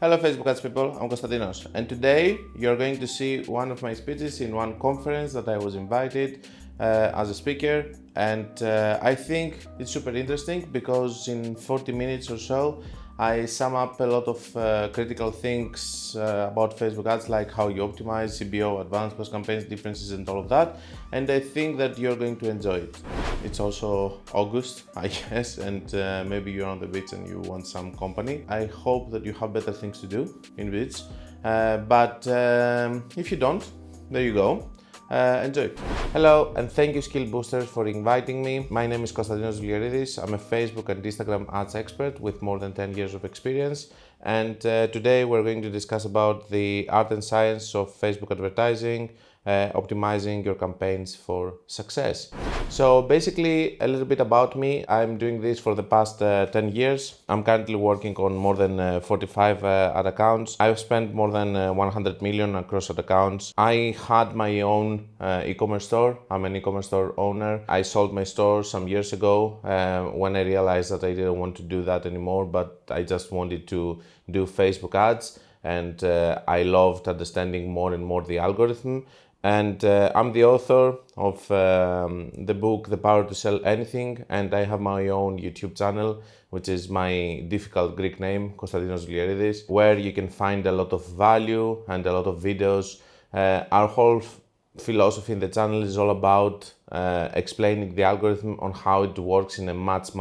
Hello Facebook ads people, I'm Konstantinos, and today you're going to see one of my speeches in one conference that I was invited as a speaker, and I think it's super interesting because in 40 minutes or so I sum up a lot of critical things about Facebook ads, like how you optimize CBO, advanced post campaigns, differences and all of that, and I think that you're going to enjoy it. It's also August, I guess, and maybe you're on the beach and you want some company. I hope that you have better things to do in beach, but if you don't, there you go. Enjoy. Hello and thank you Skill Boosters for inviting me. My name is Konstantinos Vlioridis. I'm a Facebook and Instagram ads expert with more than 10 years of experience, and today we're going to discuss about the art and science of Facebook advertising, optimizing your campaigns for success. So basically a little bit about me. I'm doing this for the past 10 years. I'm currently working on more than 45 ad accounts. I've spent more than 100 million across ad accounts. I had my own e-commerce store. I'm an e-commerce store owner. I sold my store some years ago when I realized that I didn't want to do that anymore, but I just wanted to do Facebook ads, and I loved understanding more and more the algorithm. And I'm the author of the book, The Power to Sell Anything, and I have my own YouTube channel, which is my difficult Greek name, Konstantinos Vlioridis, where you can find a lot of value and a lot of videos. Our whole philosophy in the channel is all about explaining the algorithm on how it works in a much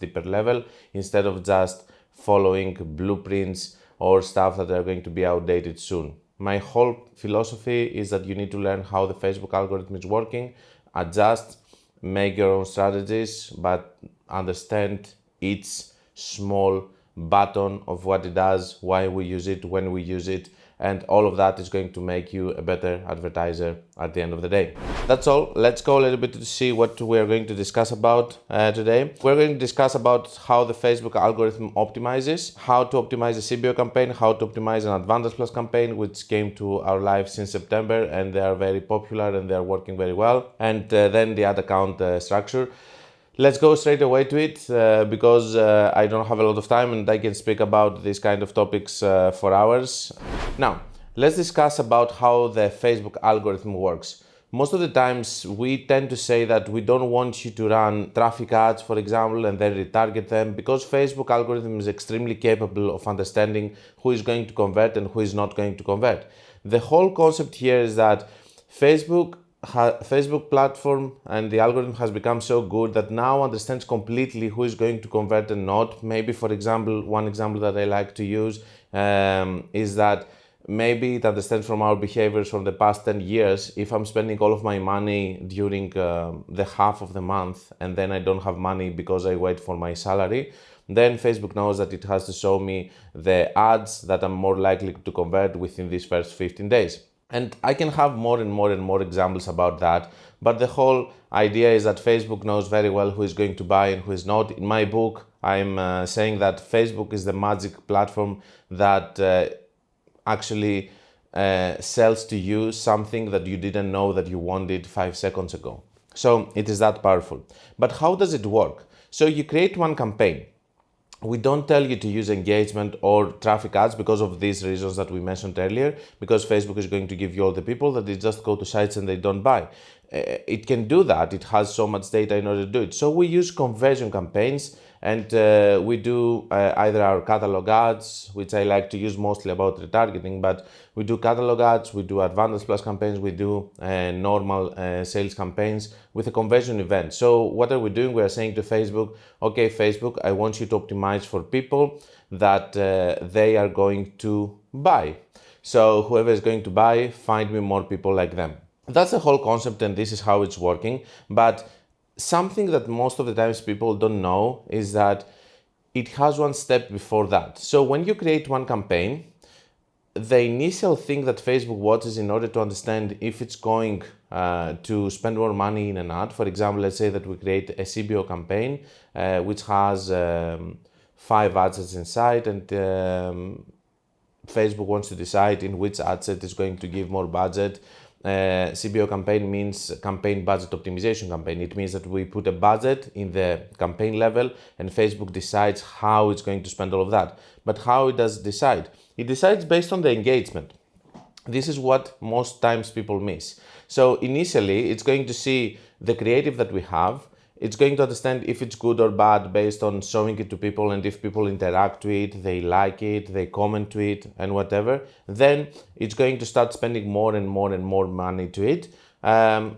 deeper level, instead of just following blueprints or stuff that are going to be outdated soon. My whole philosophy is that you need to learn how the Facebook algorithm is working, adjust, make your own strategies, but understand each small button of what it does, why we use it, when we use it, and all of that is going to make you a better advertiser at the end of the day. That's all. Let's go a little bit to see what we're going to discuss about today. We're going to discuss about how the Facebook algorithm optimizes, how to optimize a CBO campaign, how to optimize an Advantage Plus campaign, which came to our life since September, and they are very popular and they are working very well, and then the ad account structure. Let's go straight away to it because I don't have a lot of time and I can speak about these kind of topics for hours. Now, let's discuss about how the Facebook algorithm works. Most of the times we tend to say that we don't want you to run traffic ads, for example, and then retarget them, because Facebook algorithm is extremely capable of understanding who is going to convert and who is not going to convert. The whole concept here is that Facebook platform and the algorithm has become so good that now understands completely who is going to convert and not. Maybe, for example, one example that I like to use is that maybe it understands from our behaviors from the past 10 years. If I'm spending all of my money during the half of the month and then I don't have money because I wait for my salary, then Facebook knows that it has to show me the ads that I'm more likely to convert within these first 15 days. And I can have more and more examples about that, but the whole idea is that Facebook knows very well who is going to buy and who is not. In my book, I'm saying that Facebook is the magic platform that actually sells to you something that you didn't know that you wanted 5 seconds ago. So it is that powerful. But how does it work? So you create one campaign. We don't tell you to use engagement or traffic ads because of these reasons that we mentioned earlier, because Facebook is going to give you all the people that they just go to sites and they don't buy. It can do that. It has so much data in order to do it. So we use conversion campaigns, and we do either our catalog ads, which I like to use mostly about retargeting, but we do catalog ads, we do Advantage Plus campaigns, we do normal sales campaigns with a conversion event. So what are we doing? We are saying to Facebook, okay, Facebook, I want you to optimize for people that they are going to buy. So whoever is going to buy, find me more people like them. That's the whole concept, and this is how it's working. But something that most of the times people don't know is that it has one step before that. So when you create one campaign, the initial thing that Facebook watches in order to understand if it's going to spend more money in an ad, for example, let's say that we create a CBO campaign which has 5 ad sets inside, and Facebook wants to decide in which ad set is going to give more budget. CBO campaign means campaign budget optimization campaign. It means that we put a budget in the campaign level and Facebook decides how it's going to spend all of that. But how it does decide? It decides based on the engagement. This is what most times people miss. So initially, it's going to see the creative that we have. It's going to understand if it's good or bad based on showing it to people, and if people interact to it, they like it, they comment to it, and whatever. Then it's going to start spending more and more and more money to it.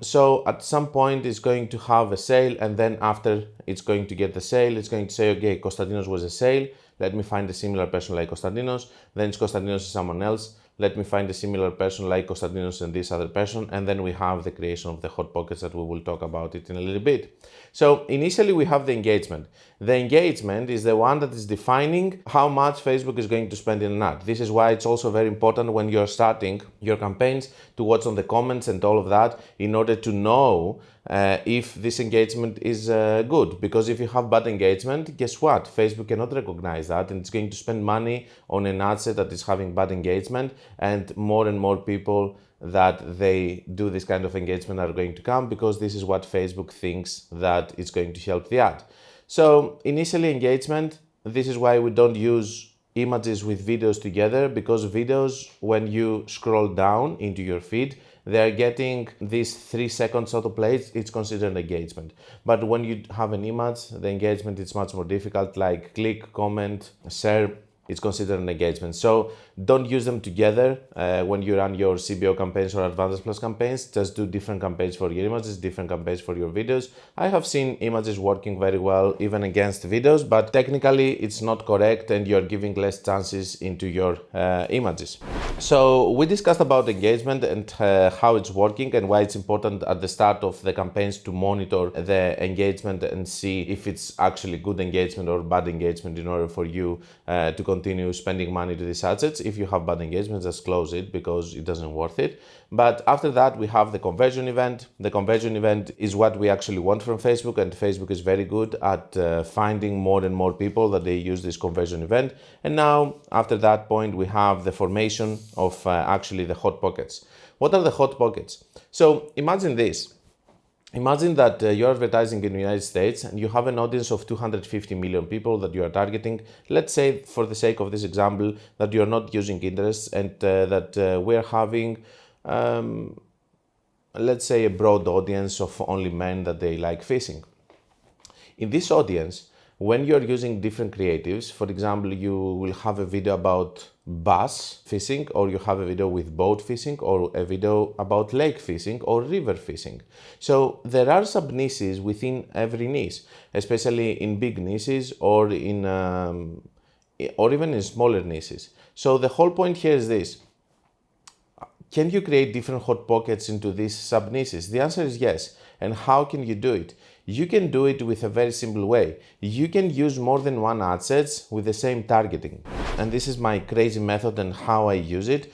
So at some point it's going to have a sale, and then after it's going to get the sale, it's going to say, okay, Konstantinos was a sale. Let me find a similar person like Konstantinos. Then it's Konstantinos is someone else. Let me find a similar person like Konstantinos and this other person, and then we have the creation of the hot pockets that we will talk about it in a little bit. So initially we have the engagement. The engagement is the one that is defining how much Facebook is going to spend in an ad. This is why it's also very important when you're starting your campaigns to watch on the comments and all of that in order to know if this engagement is good. Because if you have bad engagement, guess what? Facebook cannot recognize that, and it's going to spend money on an ad set that is having bad engagement, and more people that they do this kind of engagement are going to come, because this is what Facebook thinks that it's going to help the ad. So initially engagement, this is why we don't use images with videos together, because videos, when you scroll down into your feed, they're getting these 3 seconds autoplay. It's considered engagement. But when you have an image, the engagement is much more difficult, like click, comment, share. It's considered an engagement. So don't use them together when you run your CBO campaigns or Advantage Plus campaigns. Just do different campaigns for your images, different campaigns for your videos. I have seen images working very well even against videos, but technically it's not correct and you're giving less chances into your images. So we discussed about engagement and how it's working and why it's important at the start of the campaigns to monitor the engagement and see if it's actually good engagement or bad engagement in order for you to continue spending money to these assets. If you have bad engagement, just close it because it doesn't worth it. But after that, we have the conversion event. The conversion event is what we actually want from Facebook, and Facebook is very good at finding more and more people that they use this conversion event. And now, after that point, we have the formation of actually the hot pockets. What are the hot pockets? So imagine this. Imagine that you're advertising in the United States and you have an audience of 250 million people that you are targeting. Let's say, for the sake of this example, that you're not using Pinterest and that we're having, let's say, a broad audience of only men that they like fishing. In this audience, when you're using different creatives, for example, you will have a video about bass fishing, or you have a video with boat fishing, or a video about lake fishing or river fishing. So there are sub niches within every niche, especially in big niches or in or even in smaller niches. So the whole point here is this: can you create different hot pockets into these sub niches? The answer is yes. And how can you do it? You can do it with a very simple way. You can use more than one ad sets with the same targeting. And this is my crazy method and how I use it,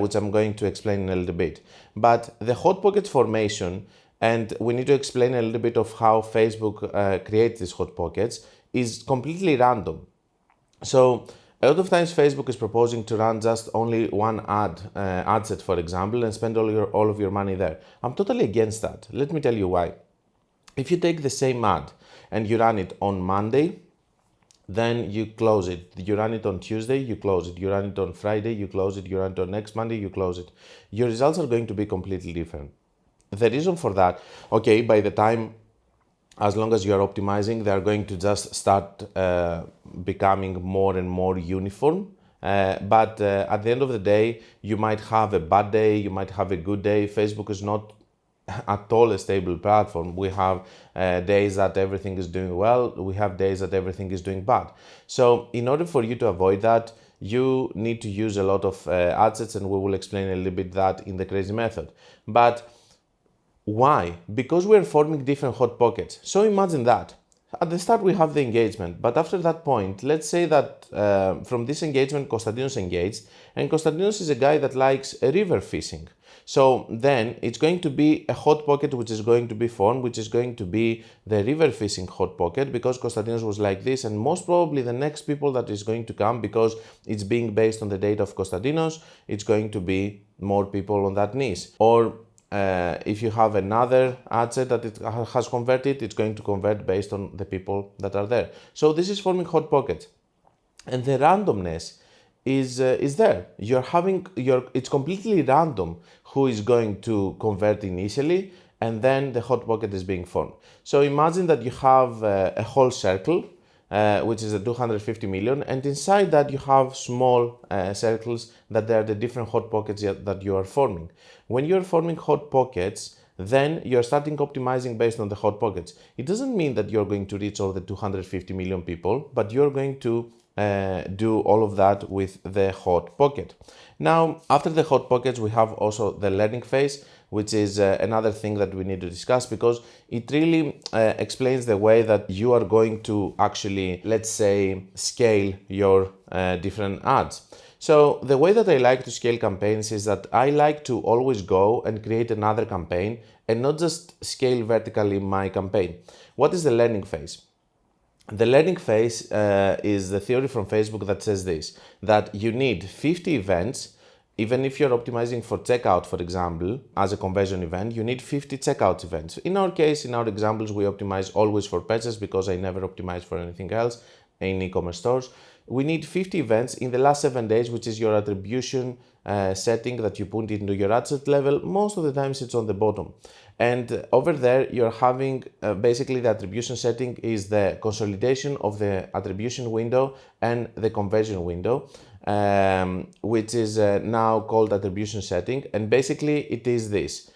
which I'm going to explain in a little bit. But the hot pocket formation, and we need to explain a little bit of how Facebook creates these hot pockets, is completely random. So a lot of times Facebook is proposing to run just only one ad set, for example, and spend all of your money there. I'm totally against that. Let me tell you why. If you take the same ad and you run it on Monday, then you close it. You run it on Tuesday, you close it. You run it on Friday, you close it. You run it on next Monday, you close it. Your results are going to be completely different. The reason for that, okay, by the time, as long as you are optimizing, they are going to just start becoming more and more uniform. But at the end of the day, you might have a bad day, you might have a good day. Facebook is not at all a stable platform. We have days that everything is doing well, we have days that everything is doing bad. So in order for you to avoid that, you need to use a lot of ad sets, and we will explain a little bit that in the crazy method. But why? Because we're forming different hot pockets. So imagine that. At the start we have the engagement, but after that point, let's say that from this engagement Konstantinos engaged, and Konstantinos is a guy that likes river fishing. So then it's going to be a hot pocket which is going to be formed, which is going to be the river fishing hot pocket, because Konstantinos was like this, and most probably the next people that is going to come, because it's being based on the data of Konstantinos, it's going to be more people on that niche. Or if you have another ad set that it has converted, it's going to convert based on the people that are there. So this is forming hot pockets, and the randomness is there. It's completely random who is going to convert initially, and then the hot pocket is being formed. So imagine that you have a whole circle, which is a 250 million, and inside that you have small circles that are the different hot pockets that you are forming. When you're forming hot pockets, then you're starting optimizing based on the hot pockets. It doesn't mean that you're going to reach all the 250 million people, but you're going to do all of that with the hot pocket. Now, after the hot pockets, we have also the learning phase, which is another thing that we need to discuss, because it really explains the way that you are going to actually, let's say, scale your different ads. So the way that I like to scale campaigns is that I like to always go and create another campaign and not just scale vertically my campaign. What is the learning phase? The learning phase is the theory from Facebook that says this, that you need 50 events. Even if you're optimizing for checkout, for example, as a conversion event, you need 50 checkout events. In our case, in our examples, we optimize always for purchase because I never optimize for anything else in e-commerce stores. We need 50 events in the last 7 days, which is your attribution setting that you put into your ad set level. Most of the times it's on the bottom. And over there, you're having basically the attribution setting is the consolidation of the attribution window and the conversion window, which is now called attribution setting. And basically it is this.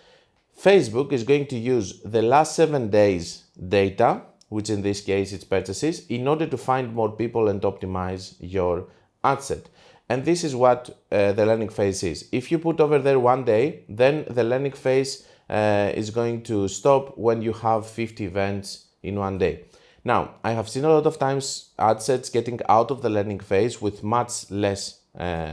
Facebook is going to use the last 7 days data, which in this case it's purchases, in order to find more people and optimize your ad set. And this is what the learning phase is. If you put over there 1 day, then the learning phase is going to stop when you have 50 events in 1 day. Now, I have seen a lot of times ad sets getting out of the learning phase with much less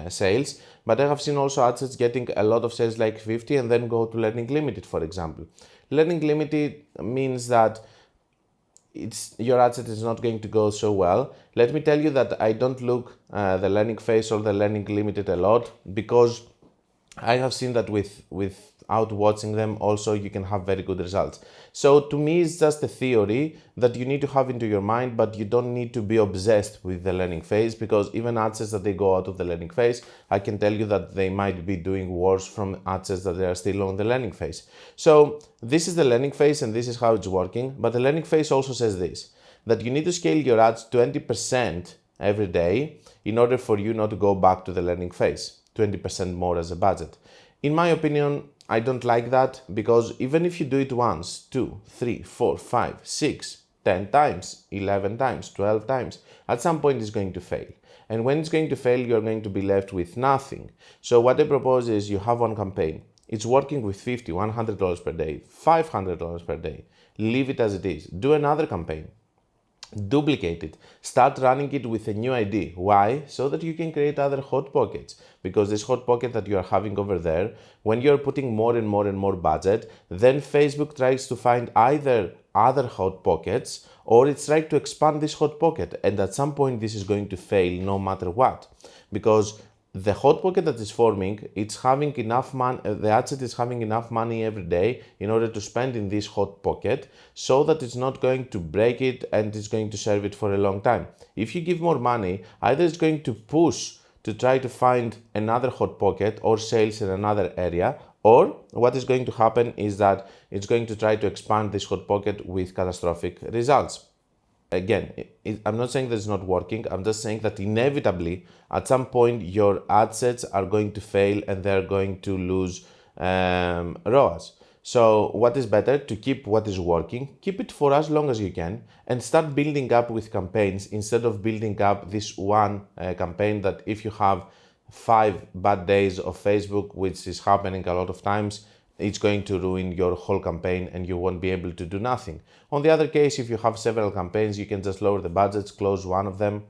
sales, but I have seen also ad sets getting a lot of sales like 50 and then go to learning limited, for example. Learning limited means that your ad set is not going to go so well. Let me tell you that I don't look the learning phase or the learning limited a lot, because I have seen that without watching them also you can have very good results. So to me it's just a theory that you need to have into your mind, but you don't need to be obsessed with the learning phase, because even ad sets that they go out of the learning phase, I can tell you that they might be doing worse from ad sets that they are still on the learning phase. So this is the learning phase and this is how it's working. But the learning phase also says this, that you need to scale your ads 20% every day in order for you not to go back to the learning phase. 20% more as a budget. In my opinion, I don't like that, because even if you do it once, 2, 3, 4, 5, 6, 10 times, 11 times, 12 times, at some point it's going to fail. And when it's going to fail, you're going to be left with nothing. So what I propose is you have one campaign. It's working with $50, $100 per day, $500 per day. Leave it as it is. Do another campaign. Duplicate it. Start running it with a new ID. Why? So that you can create other hot pockets. Because this hot pocket that you are having over there, when you're putting more and more and more budget, then Facebook tries to find either other hot pockets or it's trying to expand this hot pocket. And at some point this is going to fail no matter what. Because the hot pocket that is forming, it's having enough money, the ad set is having enough money every day in order to spend in this hot pocket, so that it's not going to break it and it's going to serve it for a long time. If you give more money, either it's going to push to try to find another hot pocket or sales in another area, or what is going to happen is that it's going to try to expand this hot pocket with catastrophic results. Again, I'm not saying that it's not working, I'm just saying that inevitably at some point your ad sets are going to fail and they're going to lose ROAS. So what is better? To keep what is working, keep it for as long as you can and start building up with campaigns instead of building up this one campaign that if you have 5 bad days of Facebook, which is happening a lot of times, it's going to ruin your whole campaign and you won't be able to do nothing. On the other case, if you have several campaigns, you can just lower the budgets, close one of them,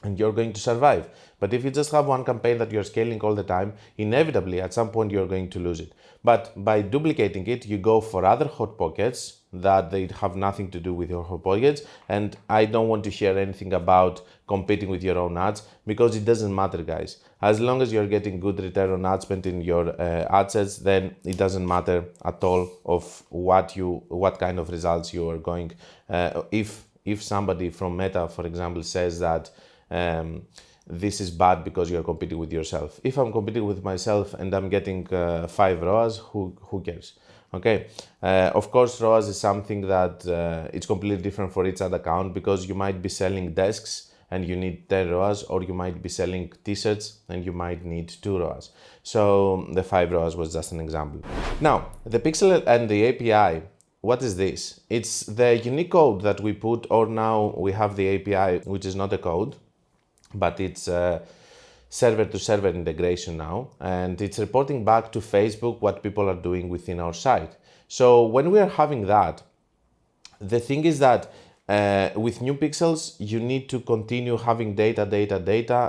and you're going to survive. But if you just have one campaign that you're scaling all the time, inevitably at some point you're going to lose it. But by duplicating it, you go for other hot pockets that they have nothing to do with your hot pockets. And I don't want to hear anything about competing with your own ads, because it doesn't matter, guys. As long as you're getting good return on ad spend in your ad sets, then it doesn't matter at all of what kind of results you are going. If somebody from Meta, for example, says that this is bad because you're competing with yourself. If I'm competing with myself and I'm getting 5 ROAS, who cares? Okay. Of course, ROAS is something that it's completely different for each ad account, because you might be selling desks and you need 10 ROAS, or you might be selling t-shirts and you might need 2 ROAS. So the 5 ROAS was just an example. Now, the pixel and the API, what is this? It's the unique code that we put, or now we have the API, which is not a code, but it's server-to-server integration now, and it's reporting back to Facebook what people are doing within our site. So when we are having that, the thing is that with new pixels, you need to continue having data,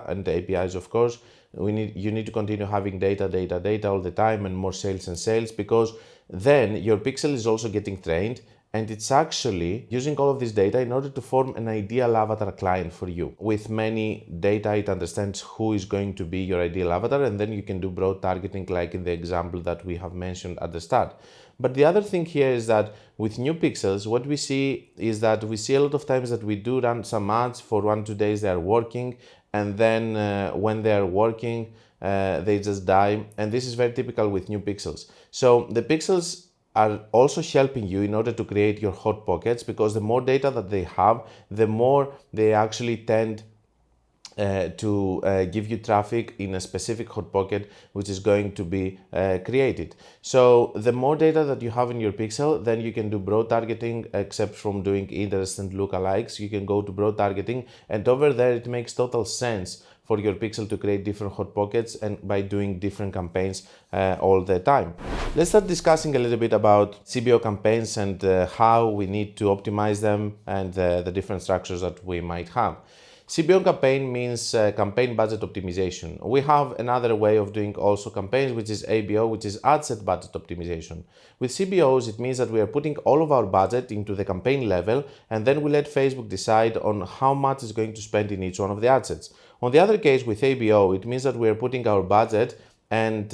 and the APIs, of course. You need to continue having data all the time, and more sales, because then your pixel is also getting trained, and it's actually using all of this data in order to form an ideal avatar client for you. With many data, it understands who is going to be your ideal avatar, and then you can do broad targeting, like in the example that we have mentioned at the start. But the other thing here is that with new pixels, what we see is that we see a lot of times that we do run some ads for 1-2 days, they are working, and then when they are working, they just die. And this is very typical with new pixels. So the pixels are also helping you in order to create your hot pockets, because the more data that they have, the more they actually tend to give you traffic in a specific hot pocket, which is going to be created. So the more data that you have in your pixel, then you can do broad targeting. Except from doing interest and lookalikes, you can go to broad targeting, and over there it makes total sense for your pixel to create different hot pockets, and by doing different campaigns all the time. Let's start discussing a little bit about CBO campaigns and how we need to optimize them, and the different structures that we might have. CBO campaign means campaign budget optimization. We have another way of doing also campaigns, which is ABO, which is ad set budget optimization. With CBOs, it means that we are putting all of our budget into the campaign level, and then we let Facebook decide on how much is going to spend in each one of the ad sets. On the other case, with ABO, it means that we are putting our budget, and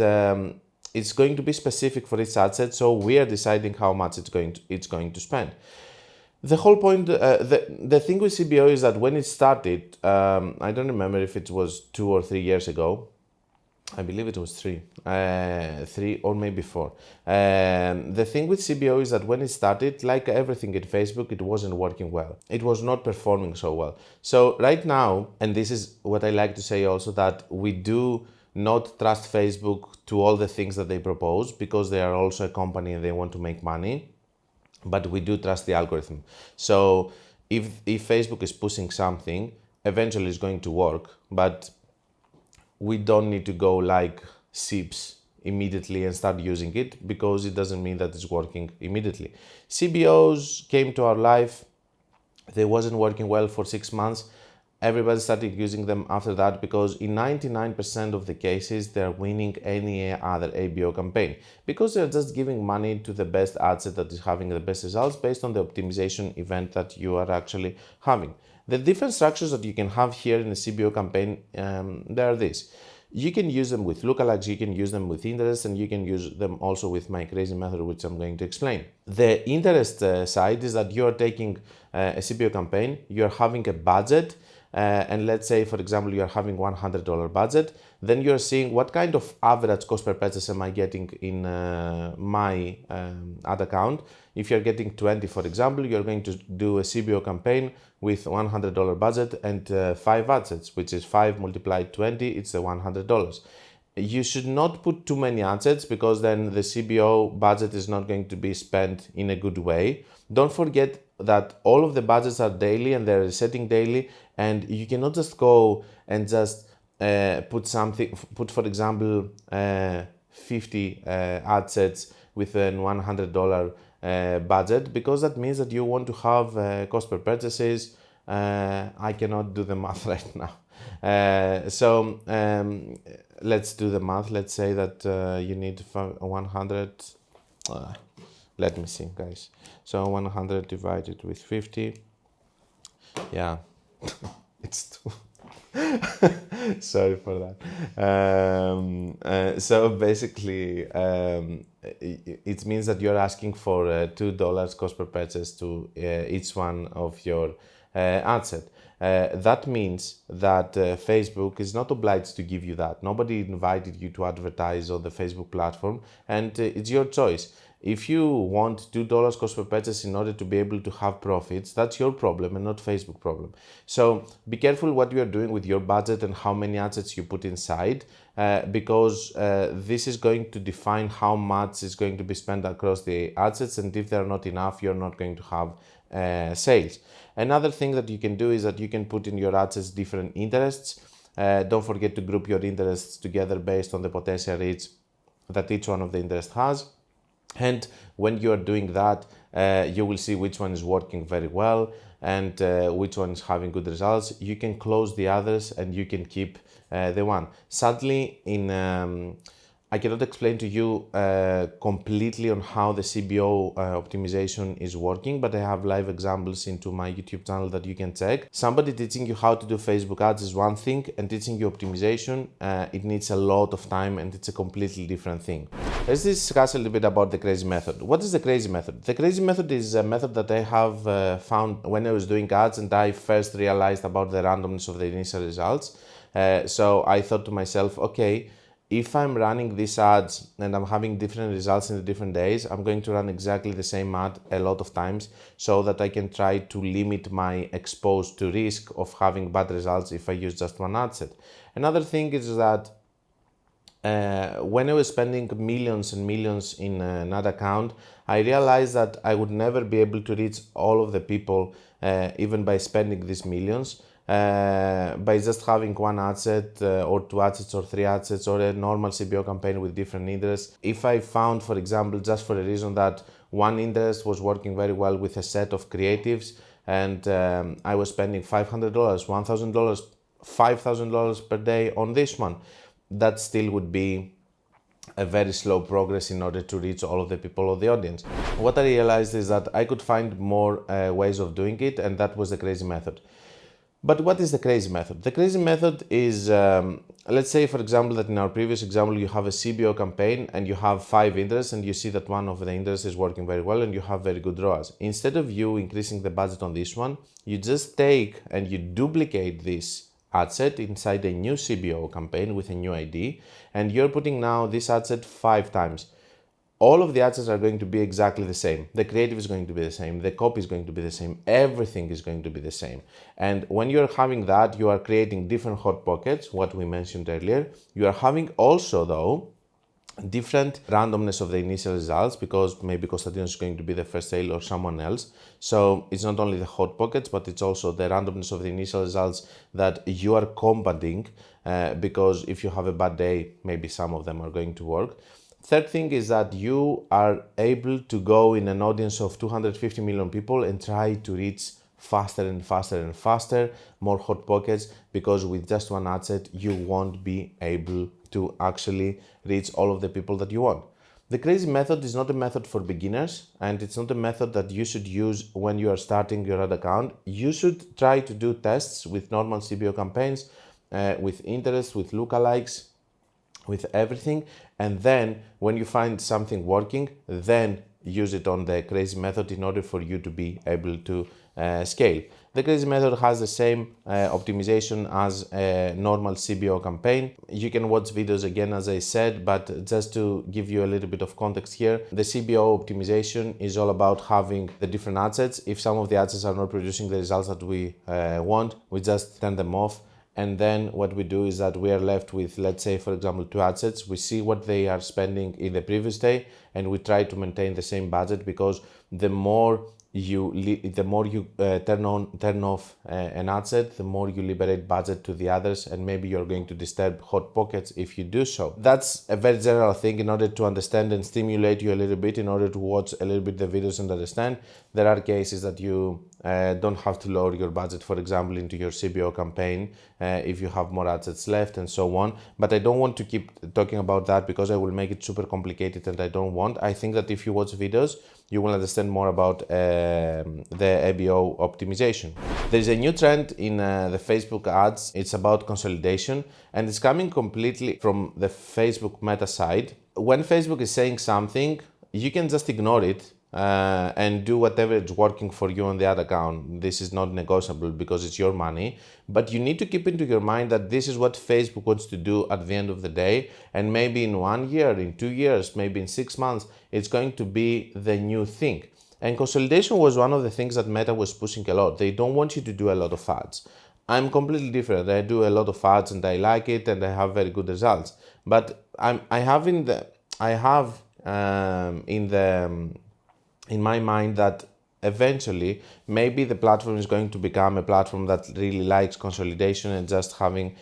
it's going to be specific for each ad set, so we are deciding how much it's going to spend. The whole point, the thing with CBO is that when it started, I don't remember if it was 2 or 3 years ago. I believe it was 3 or maybe 4. The thing with CBO is that when it started, like everything in Facebook, it wasn't working well. It was not performing so well. So right now, and this is what I like to say also, that we do not trust Facebook to all the things that they propose, because they are also a company and they want to make money. But we do trust the algorithm. So if Facebook is pushing something, eventually it's going to work, but we don't need to go like sheeps immediately and start using it, because it doesn't mean that it's working immediately. CBOs came to our life, they wasn't working well for 6 months. Everybody started using them after that, because in 99% of the cases, they're winning any other ABO campaign, because they're just giving money to the best ad set that is having the best results based on the optimization event that you are actually having. The different structures that you can have here in a CBO campaign, there are these. You can use them with lookalikes, you can use them with interest, and you can use them also with my crazy method, which I'm going to explain. The interest side is that you're taking a CBO campaign, you're having a budget, and let's say, for example, you're having $100 budget, then you're seeing what kind of average cost per purchase am I getting in my ad account. If you're getting 20, for example, you're going to do a CBO campaign with $100 budget and 5 ad sets, which is 5 multiplied 20, it's the $100. You should not put too many ad sets, because then the CBO budget is not going to be spent in a good way. Don't forget that all of the budgets are daily and they're resetting daily, and you cannot just go and just put for example 50 ad sets with a $100 budget, because that means that you want to have cost per purchases. I cannot do the math right now. Let's do the math. Let's say that you need 100. Let me see, guys. So 100 divided with 50. Yeah, it's too. Sorry for that. So basically, it means that you're asking for $2 cost per purchase to each one of your ad set. That means that Facebook is not obliged to give you that. Nobody invited you to advertise on the Facebook platform, and it's your choice. If you want $2 cost per purchase in order to be able to have profits, that's your problem and not Facebook problem. So be careful what you are doing with your budget and how many assets you put inside, because this is going to define how much is going to be spent across the assets, and if they're not enough, you're not going to have sales. Another thing that you can do is that you can put in your assets different interests. Don't forget to group your interests together based on the potential reach that each one of the interests has. And when you are doing that, you will see which one is working very well and which one is having good results. You can close the others and you can keep the one. Sadly, I cannot explain to you completely on how the CBO optimization is working, but I have live examples into my YouTube channel that you can check. Somebody teaching you how to do Facebook ads is one thing, and teaching you optimization, it needs a lot of time and it's a completely different thing. Let's discuss a little bit about the crazy method. What is the crazy method? The crazy method is a method that I have found when I was doing ads and I first realized about the randomness of the initial results. So I thought to myself, okay, if I'm running these ads and I'm having different results in the different days, I'm going to run exactly the same ad a lot of times so that I can try to limit my exposed to risk of having bad results if I use just one ad set. Another thing is that when I was spending millions and millions in an ad account, I realized that I would never be able to reach all of the people even by spending these millions. By just having one ad set or two ad sets or three ad sets or a normal CBO campaign with different interests. If I found, for example, just for a reason that one interest was working very well with a set of creatives and I was spending $500, $1,000, $5,000 per day on this one, that still would be a very slow progress in order to reach all of the people of the audience. What I realized is that I could find more ways of doing it, and that was the crazy method. But what is the crazy method? The crazy method is, let's say, for example, that in our previous example, you have a CBO campaign and you have 5 interests and you see that one of the interests is working very well and you have very good ROAS. Instead of you increasing the budget on this one, you just take and you duplicate this ad set inside a new CBO campaign with a new ID, and you're putting now this ad set 5 times. All of the ad sets are going to be exactly the same. The creative is going to be the same. The copy is going to be the same. Everything is going to be the same. And when you're having that, you are creating different hot pockets, what we mentioned earlier. You are having also, though, different randomness of the initial results, because maybe Konstantinos is going to be the first sale or someone else. So it's not only the hot pockets, but it's also the randomness of the initial results that you are combating, because if you have a bad day, maybe some of them are going to work. Third thing is that you are able to go in an audience of 250 million people and try to reach faster and faster and faster, more hot pockets, because with just one ad set, you won't be able to actually reach all of the people that you want. The crazy method is not a method for beginners, and it's not a method that you should use when you are starting your ad account. You should try to do tests with normal CBO campaigns, with interest, with lookalikes, with everything, and then when you find something working, then use it on the crazy method in order for you to be able to scale. The crazy method has the same optimization as a normal CBO campaign. You can watch videos again, as I said, but just to give you a little bit of context here, the CBO optimization is all about having the different ad sets. If some of the ad sets are not producing the results that we want, we just turn them off. And then what we do is that we are left with, let's say, for example, 2 ad sets. We see what they are spending in the previous day, and we try to maintain the same budget, because the more you turn off an ad set, the more you liberate budget to the others, and maybe you're going to disturb hot pockets if you do so. That's a very general thing in order to understand and stimulate you a little bit, in order to watch a little bit the videos and understand. There are cases that you don't have to lower your budget, for example, into your CBO campaign if you have more assets left and so on. But I don't want to keep talking about that because I will make it super complicated and I don't want. I think that if you watch videos, you will understand more about the ABO optimization. There is a new trend in the Facebook ads. It's about consolidation, and it's coming completely from the Facebook meta side. When Facebook is saying something, you can just ignore it and do whatever is working for you on the ad account. This is not negotiable because it's your money, but you need to keep into your mind that this is what Facebook wants to do at the end of the day, and maybe in 1 year, in 2 years, maybe in 6 months, it's going to be the new thing. And consolidation was one of the things that Meta was pushing a lot. They don't want you to do a lot of ads. I'm completely different. I do a lot of ads and I like it and I have very good results. But I have in my mind that eventually maybe the platform is going to become a platform that really likes consolidation and just having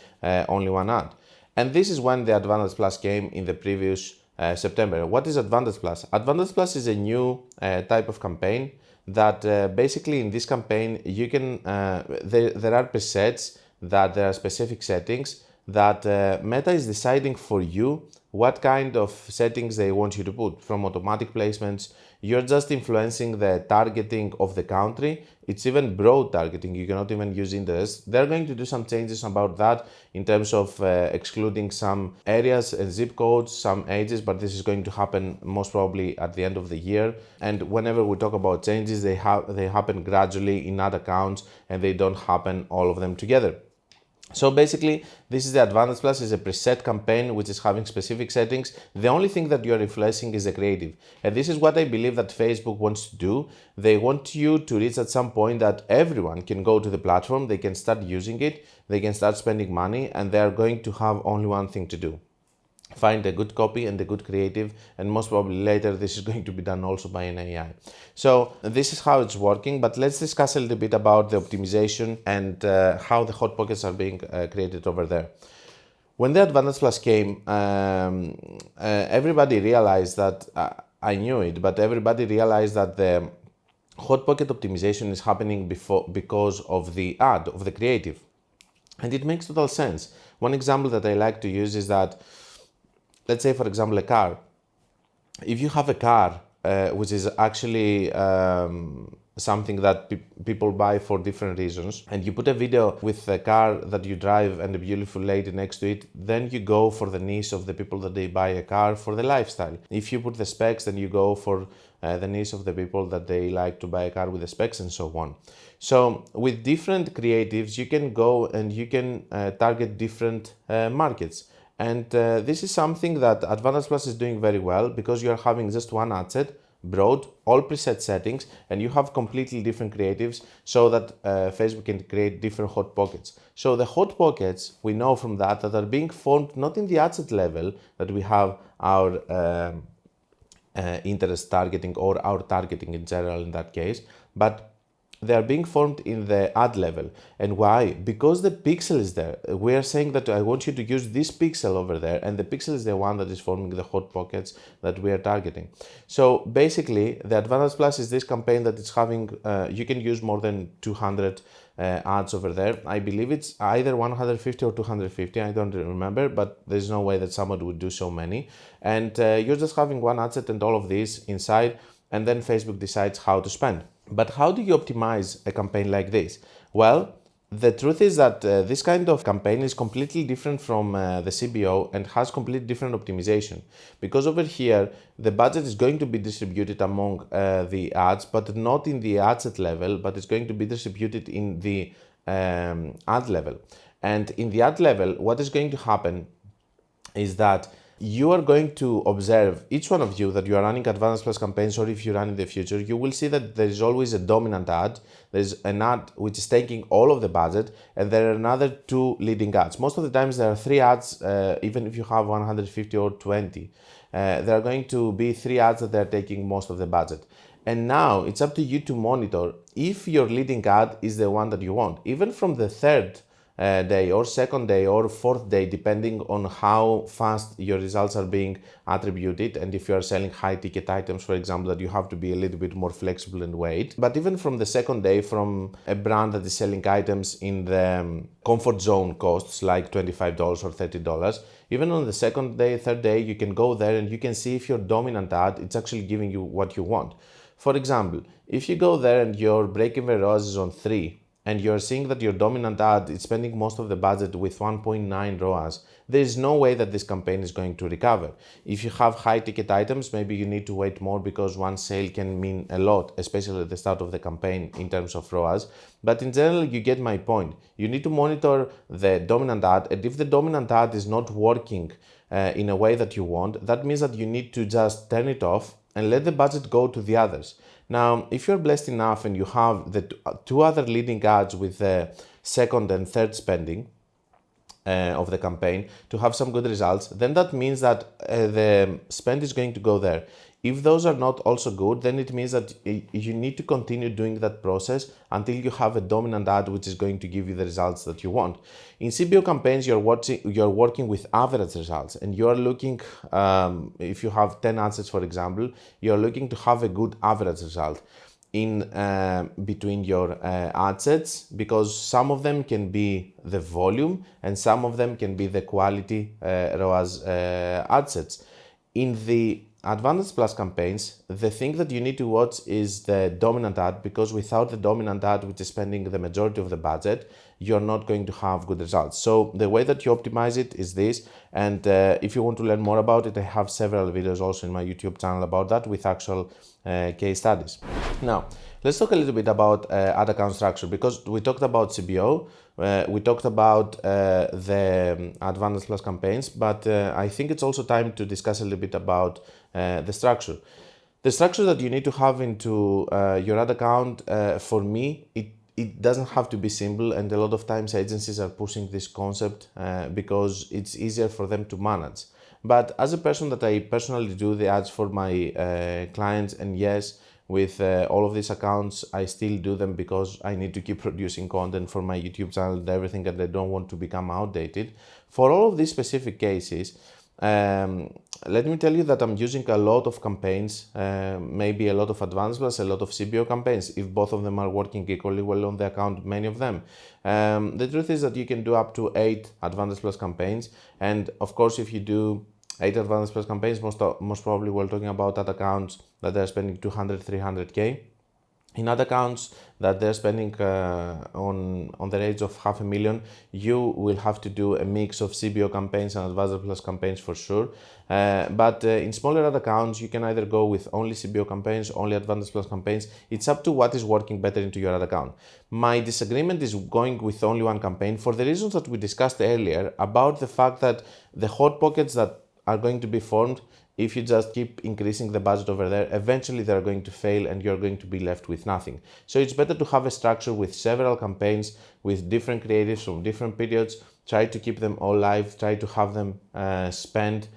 only one ad. And this is when the Advantage Plus came in the previous September. What is Advantage Plus? Advantage Plus is a new type of campaign that basically in this campaign you can there are presets, that there are specific settings that Meta is deciding for you what kind of settings they want you to put. From automatic placements, you're just influencing the targeting of the country. It's even broad targeting. You cannot even use interest. They're going to do some changes about that in terms of excluding some areas and zip codes, some ages, but this is going to happen most probably at the end of the year. And whenever we talk about changes, they happen gradually in ad accounts and they don't happen all of them together. So basically, this is the Advantage Plus, is a preset campaign which is having specific settings. The only thing that you are influencing is the creative. And this is what I believe that Facebook wants to do. They want you to reach at some point that everyone can go to the platform, they can start using it, they can start spending money, and they are going to have only one thing to do. Find a good copy and a good creative, and most probably later this is going to be done also by an AI. So this is how it's working, but let's discuss a little bit about the optimization and how the hot pockets are being created over there. When the Advantage Plus came, everybody realized that, I knew it, but everybody realized that the hot pocket optimization is happening because of the ad, of the creative. And it makes total sense. One example that I like to use is that, let's say, for example, a car. If you have a car, which is actually something that people buy for different reasons, and you put a video with a car that you drive and a beautiful lady next to it, then you go for the niche of the people that they buy a car for the lifestyle. If you put the specs, then you go for the niche of the people that they like to buy a car with the specs and so on. So with different creatives, you can go and you can target different markets. And this is something that Advantage Plus is doing very well, because you are having just one ad set, broad, all preset settings, and you have completely different creatives so that Facebook can create different hot pockets. So the hot pockets, we know from that are being formed not in the ad set level that we have our interest targeting or our targeting in general in that case, but they are being formed in the ad level. And why? Because the pixel is there. We are saying that I want you to use this pixel over there, and the pixel is the one that is forming the hot pockets that we are targeting. So basically, the Advantage Plus is this campaign that is having, you can use more than 200 ads over there. I believe it's either 150 or 250, I don't remember, but there's no way that someone would do so many. And you're just having one ad set and all of these inside, and then Facebook decides how to spend. But how do you optimize a campaign like this? Well, the truth is that this kind of campaign is completely different from the CBO and has completely different optimization. Because over here, the budget is going to be distributed among the ads, but not in the ad set level, but it's going to be distributed in the ad level. And in the ad level, what is going to happen is that you are going to observe, each one of you that you are running Advantage Plus campaigns, or if you run in the future, you will see that there is always a dominant ad. There's an ad which is taking all of the budget, and there are another two leading ads. Most of the times there are three ads, even if you have 150 or 20. There are going to be three ads that they're taking most of the budget. And now it's up to you to monitor if your leading ad is the one that you want. Even from the third day or second day or fourth day, depending on how fast your results are being attributed, and if you are selling high ticket items, for example, that you have to be a little bit more flexible and wait. But even from the second day, from a brand that is selling items in the comfort zone costs like $25 or $30, even on the second day, third day, you can go there and you can see if your dominant ad it's actually giving you what you want. For example, if you go there and your break-even ROAS is on 3, and you're seeing that your dominant ad is spending most of the budget with 1.9 ROAS, there is no way that this campaign is going to recover. If you have high ticket items, maybe you need to wait more because one sale can mean a lot, especially at the start of the campaign in terms of ROAS. But in general, you get my point. You need to monitor the dominant ad, and if the dominant ad is not working in a way that you want, that means that you need to just turn it off and let the budget go to the others. Now, if you're blessed enough and you have the two other leading ads with the second and third spending of the campaign to have some good results, then that means that the spend is going to go there. If those are not also good, then it means that you need to continue doing that process until you have a dominant ad which is going to give you the results that you want. In CBO campaigns, you're working with average results, and you're looking, if you have 10 assets, for example, you're looking to have a good average result in between your ad sets, because some of them can be the volume and some of them can be the quality ROAS ad sets. In the Advantage Plus campaigns, the thing that you need to watch is the dominant ad, because without the dominant ad, which is spending the majority of the budget, you're not going to have good results. So the way that you optimize it is this, and if you want to learn more about it, I have several videos also in my YouTube channel about that with actual case studies. Now, let's talk a little bit about ad account structure, because we talked about CBO, we talked about the Advantage Plus campaigns, but I think it's also time to discuss a little bit about the structure. The structure that you need to have into your ad account, for me, it doesn't have to be simple, and a lot of times agencies are pushing this concept because it's easier for them to manage. But as a person that I personally do the ads for my clients, and yes, with all of these accounts, I still do them because I need to keep producing content for my YouTube channel and everything, and I don't want to become outdated. For all of these specific cases, let me tell you that I'm using a lot of campaigns, maybe a lot of Advanced Plus, a lot of CBO campaigns, if both of them are working equally well on the account, many of them. The truth is that you can do up to 8 Advanced Plus campaigns, and of course if you do 8 Advanced Plus campaigns, most probably we're talking about ad accounts that they're spending 200, 300K. In ad accounts that they're spending on the range of $500,000, you will have to do a mix of CBO campaigns and Advanced Plus campaigns for sure. But in smaller ad accounts, you can either go with only CBO campaigns, only Advanced Plus campaigns. It's up to what is working better into your ad account. My disagreement is going with only one campaign for the reasons that we discussed earlier about the fact that the hot pockets that are going to be formed, if you just keep increasing the budget over there, eventually they're going to fail and you're going to be left with nothing. So it's better to have a structure with several campaigns, with different creatives from different periods, try to keep them all live, try to have them spend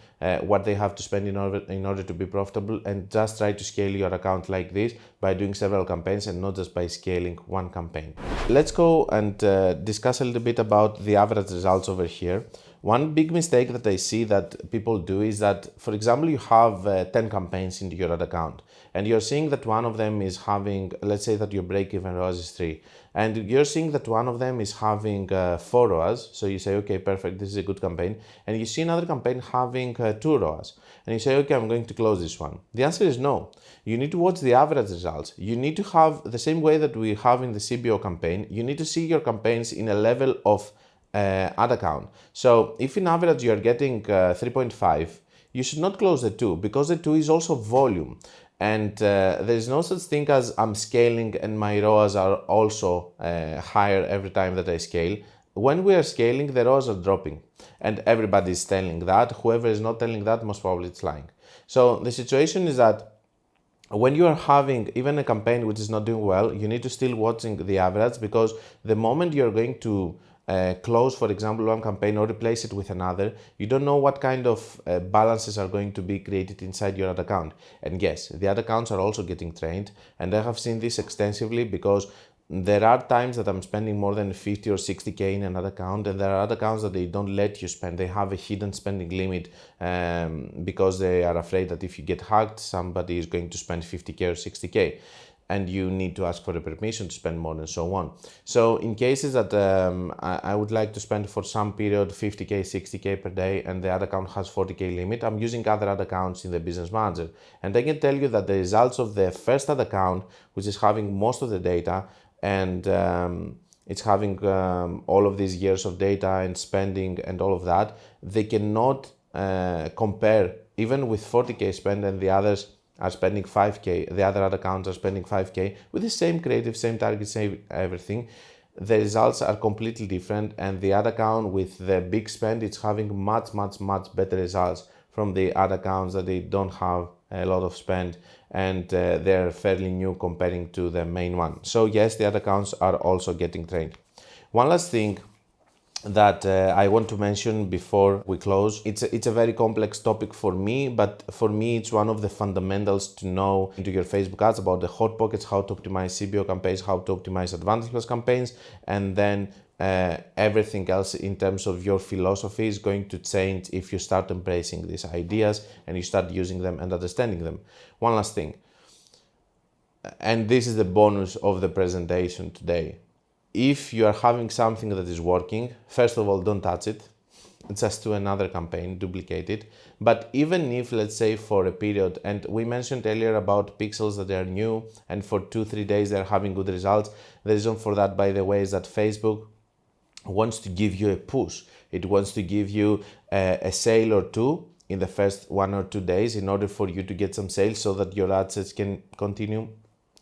what they have to spend in order to be profitable, and just try to scale your account like this by doing several campaigns and not just by scaling one campaign. Let's go and discuss a little bit about the average results over here. One big mistake that I see that people do is that, for example, you have 10 campaigns into your ad account, and you're seeing that one of them is having, let's say that your break-even ROAS is 3, and you're seeing that one of them is having 4 ROAS, so you say, okay, perfect, this is a good campaign, and you see another campaign having 2 ROAS, and you say, okay, I'm going to close this one. The answer is no. You need to watch the average results. You need to have the same way that we have in the CBO campaign. You need to see your campaigns in a level of ad account. So if in average you are getting 3.5, you should not close the 2, because the 2 is also volume, and there is no such thing as I'm scaling and my ROAS are also higher every time that I scale. When we are scaling, the ROAS are dropping, and everybody is telling that. Whoever is not telling that, most probably it's lying. So the situation is that when you are having even a campaign which is not doing well, you need to still watching the average, because the moment you're going to close, for example, one campaign or replace it with another, you don't know what kind of balances are going to be created inside your ad account. And yes, the ad accounts are also getting trained, and I have seen this extensively, because there are times that I'm spending more than 50 or 60K in another account, and there are other accounts that they don't let you spend. They have a hidden spending limit because they are afraid that if you get hacked, somebody is going to spend 50K or 60K, and you need to ask for a permission to spend more and so on. So in cases that I would like to spend for some period 50K, 60K per day, and the other account has 40K limit, I'm using other ad accounts in the business manager. And I can tell you that the results of the first ad account, which is having most of the data, and it's having all of these years of data and spending and all of that, they cannot compare even with 40K spend, and the others are spending 5K, the other ad accounts are spending 5K with the same creative, same target, same everything. The results are completely different, and the ad account with the big spend, it's having much better results from the ad accounts that they don't have a lot of spend, and they're fairly new comparing to the main one. So yes, the ad accounts are also getting trained. One last thing that I want to mention before we close. It's a very complex topic for me, but for me it's one of the fundamentals to know into your Facebook ads about the hot pockets, how to optimize CBO campaigns, how to optimize Advantage Plus campaigns, and then everything else in terms of your philosophy is going to change if you start embracing these ideas and you start using them and understanding them. One last thing, and this is the bonus of the presentation today. If you are having something that is working, first of all, don't touch it. Just do another campaign, duplicate it. But even if, let's say, for a period, and we mentioned earlier about pixels that are new, and for 2-3 days they're having good results. The reason for that, by the way, is that Facebook wants to give you a push. It wants to give you a sale or two in the first 1 or 2 days in order for you to get some sales so that your ad sets can continue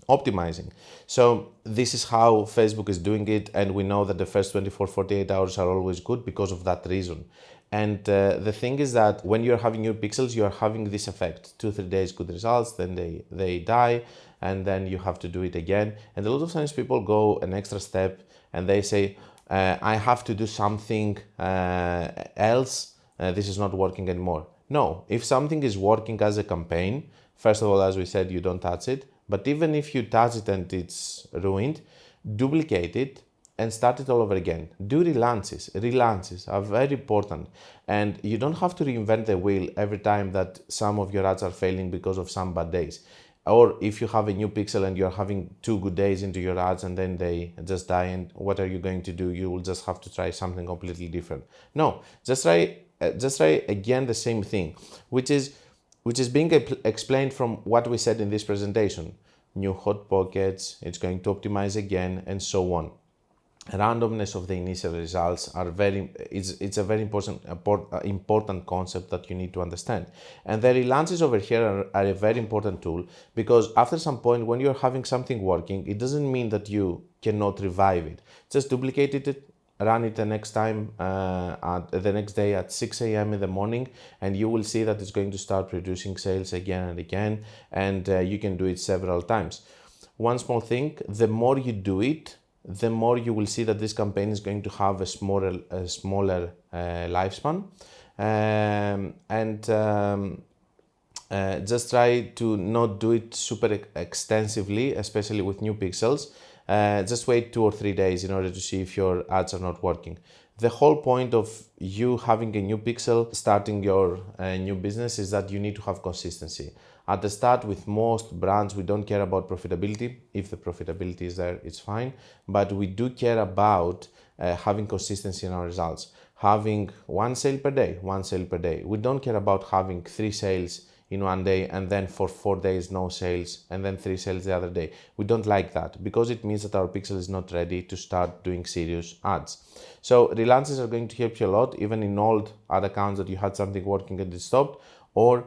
optimizing. So this is how Facebook is doing it, and we know that the first 24-48 hours are always good because of that reason. And the thing is that when you're having new pixels, you're having this effect. 2-3 days good results, then they die, and then you have to do it again. And a lot of times people go an extra step and they say, I have to do something else, this is not working anymore. No, if something is working as a campaign, first of all, as we said, you don't touch it. But even if you touch it and it's ruined, duplicate it and start it all over again. Do relaunches. Relaunches are very important. And you don't have to reinvent the wheel every time that some of your ads are failing because of some bad days. Or if you have a new pixel and you're having 2 good days into your ads and then they just die, and what are you going to do? You will just have to try something completely different. No, just try again the same thing, which is being explained from what we said in this presentation. New hot pockets, it's going to optimize again, and so on. Randomness of the initial results it's a very important concept that you need to understand. And the relaunches over here are a very important tool, because after some point when you're having something working, it doesn't mean that you cannot revive it. Just duplicate it, run it the next time, the next day at 6 a.m. in the morning, and you will see that it's going to start producing sales again and again, and you can do it several times. One small thing, the more you do it, the more you will see that this campaign is going to have a smaller lifespan. Just try to not do it super extensively, especially with new pixels. Just wait 2 or 3 days in order to see if your ads are not working. The whole point of you having a new pixel, starting your new business, is that you need to have consistency. At the start, with most brands, we don't care about profitability. If the profitability is there, it's fine. But we do care about having consistency in our results. Having 1 sale per day. We don't care about having 3 sales in 1 day and then for 4 days no sales and then 3 sales the other day. We don't like that, because it means that our pixel is not ready to start doing serious ads. So relaunches are going to help you a lot, even in old ad accounts that you had something working and it stopped, or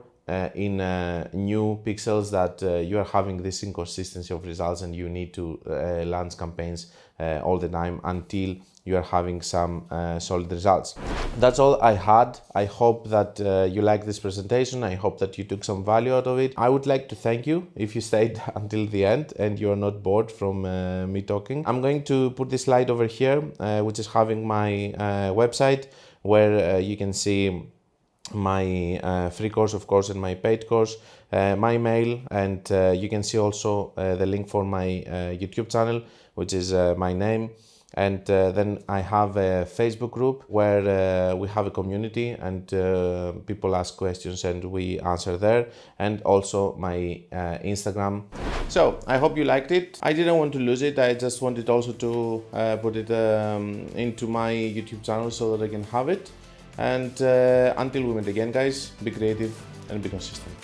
in new pixels that you are having this inconsistency of results and you need to launch campaigns all the time until you are having some solid results. That's all I had. I hope that you liked this presentation. I hope that you took some value out of it. I would like to thank you if you stayed until the end and you are not bored from me talking. I'm going to put this slide over here, which is having my website, where you can see my free course, of course, and my paid course, my mail, and you can see also the link for my YouTube channel, which is my name. And then I have a Facebook group where we have a community and people ask questions and we answer there, and also my Instagram. So I hope you liked it. I didn't want to lose it. I just wanted also to put it into my YouTube channel so that I can have it. And until we meet again, guys, be creative and be consistent.